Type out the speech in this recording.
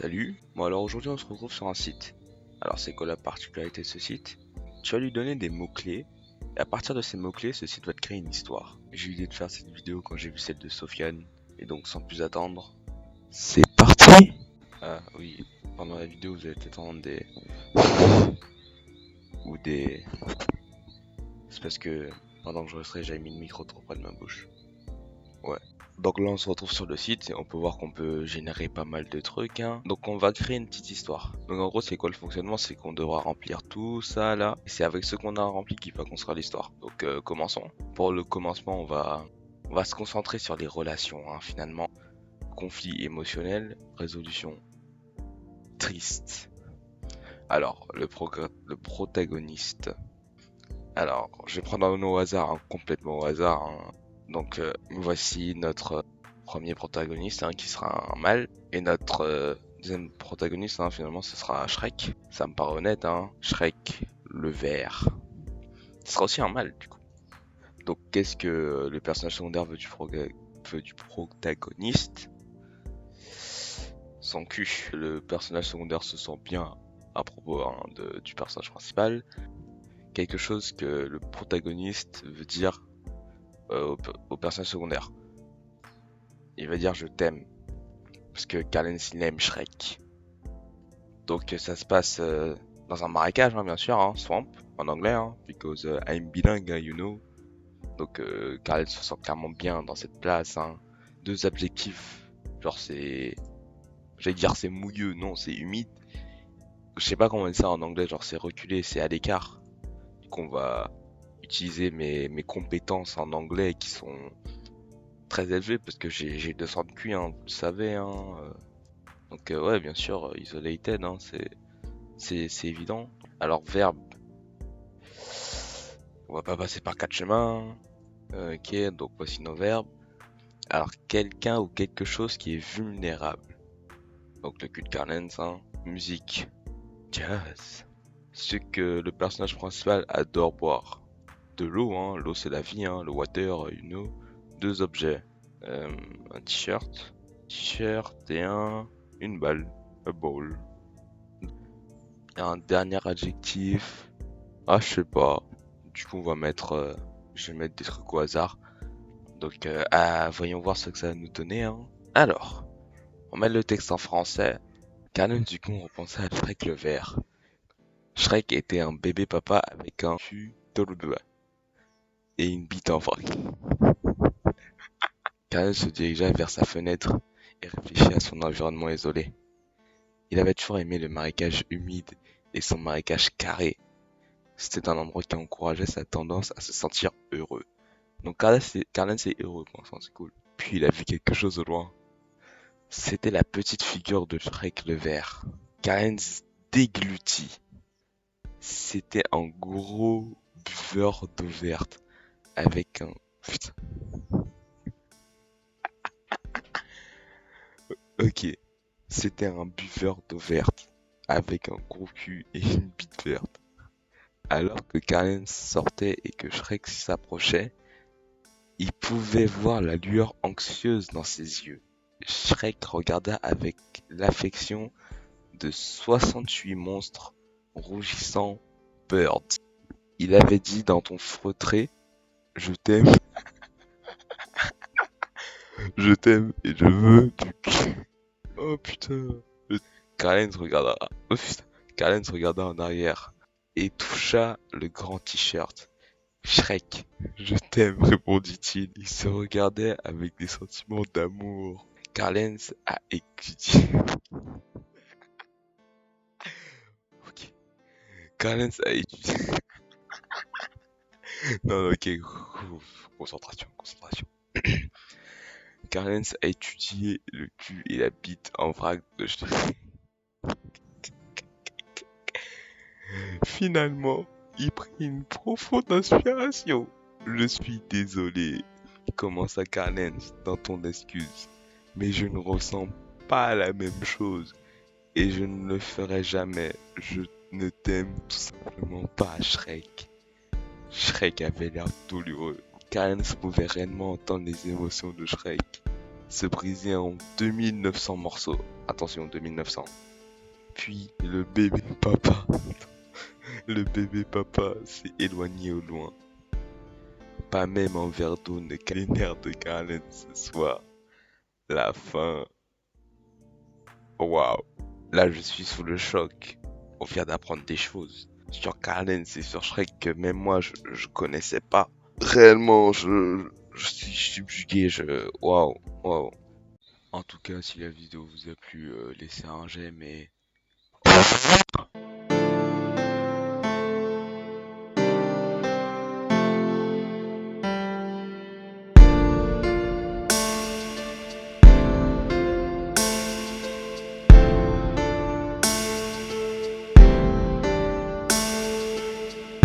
Salut, bon alors aujourd'hui on se retrouve sur un site. Alors c'est quoi la particularité de ce site? Tu vas lui donner des mots-clés, et à partir de ces mots-clés, ce site va te créer une histoire. J'ai eu l'idée de faire cette vidéo quand j'ai vu celle de Sofiane, et donc sans plus attendre, c'est parti! Ah oui, pendant la vidéo vous allez peut-être entendre des... ou des... C'est parce que pendant que je resterai j'avais mis le micro trop près de ma bouche. Ouais. Donc là on se retrouve sur le site et on peut voir qu'on peut générer pas mal de trucs hein. Donc on va créer une petite histoire. Donc en gros c'est quoi le fonctionnement? C'est qu'on devra remplir tout ça là. Et c'est avec ce qu'on a rempli qu'il va construire l'histoire. Donc commençons. Pour le commencement on va se concentrer sur les relations hein, finalement. Conflit émotionnel, résolution triste. Alors le protagoniste. Alors je vais prendre un nom au hasard, hein, complètement au hasard. Hein. Donc voici notre premier protagoniste hein, qui sera un mâle. Et notre deuxième protagoniste hein, finalement ce sera Shrek. Ça me paraît honnête hein. Shrek le vert. Ce sera aussi un mâle du coup. Donc qu'est-ce que le personnage secondaire veut du protagoniste? Son cul. Le personnage secondaire se sent bien à propos hein, du personnage principal. Quelque chose que le protagoniste veut dire au personnage secondaire. Il va dire je t'aime. Parce que Clarence il aime Shrek. Donc ça se passe dans un marécage hein, bien sûr, hein, swamp en anglais, hein, because I'm bilingue, you know. Donc Clarence se sent clairement bien dans cette place. Hein. Deux adjectifs, genre c'est... J'allais dire c'est mouilleux, non c'est humide. Je sais pas comment dire ça en anglais, genre c'est reculé, c'est à l'écart. Donc on va utiliser mes compétences en anglais qui sont très élevées parce que j'ai 200 de QI, hein, vous le savez. Hein, Donc ouais, bien sûr, isolated, hein, c'est évident. Alors verbe, on va pas passer par quatre chemins. Ok, donc voici nos verbes. Alors quelqu'un ou quelque chose qui est vulnérable. Donc le cul de Carlens, hein. Musique, jazz. Ce que le personnage principal adore boire. De l'eau, hein. L'eau c'est la vie, hein. Le water, you know. Deux objets. Un t-shirt et une balle. A ball. Un dernier adjectif. Ah, je sais pas. Du coup, on va mettre. Je vais mettre des trucs au hasard. Donc, voyons voir ce que ça va nous donner. Hein. Alors, on met le texte en français. Canon, du coup, on repensait à Shrek le vert. Shrek était un bébé papa avec un cul dans le doigt et une bite en vrac. Canon se dirigea vers sa fenêtre et réfléchit à son environnement isolé. Il avait toujours aimé le marécage humide et son marécage carré. C'était un endroit qui encourageait sa tendance à se sentir heureux. Donc Carlen c'est heureux pour l'instant, c'est cool. Puis il a vu quelque chose au loin. C'était la petite figure de Shrek le vert. Carlen déglutit. C'était un gros buveur d'eau verte avec un... Putain. Ok. C'était un buveur d'eau verte avec un gros cul et une bite verte. Alors que Carlen sortait et que Shrek s'approchait, il pouvait voir la lueur anxieuse dans ses yeux. Shrek regarda avec l'affection de 68 monstres rougissant Bird. Il avait dit dans ton feutré, je t'aime, je t'aime et je veux du cul. Oh putain. Karen regarda, oh putain. Karen regarda en arrière et toucha le grand t-shirt. Shrek, je t'aime, répondit-il. Il se regardait avec des sentiments d'amour. Carlens a étudié. Ok. Carlens a étudié. Non, ok. Concentration. Carlens a étudié le cul et la bite en vrac de Shrek. Finalement, il prit une profonde inspiration. Je suis désolé, commença Carlens dans ton excuse, mais je ne ressens pas la même chose et je ne le ferai jamais. Je ne t'aime tout simplement pas, Shrek. Shrek avait l'air douloureux. Carlens pouvait réellement entendre les émotions de Shrek. se briser en 2900 morceaux. Attention, 2900. Puis le bébé papa s'est éloigné au loin. Pas même un verre d'eau ne calme les nerfs de Garland ce soir. La fin. Waouh. Là, je suis sous le choc. On vient d'apprendre des choses. Sur Garland, c'est sur Shrek que même moi, je connaissais pas. Réellement, je suis subjugué. Waouh. Waouh. En tout cas, si la vidéo vous a plu, laissez un j'aime et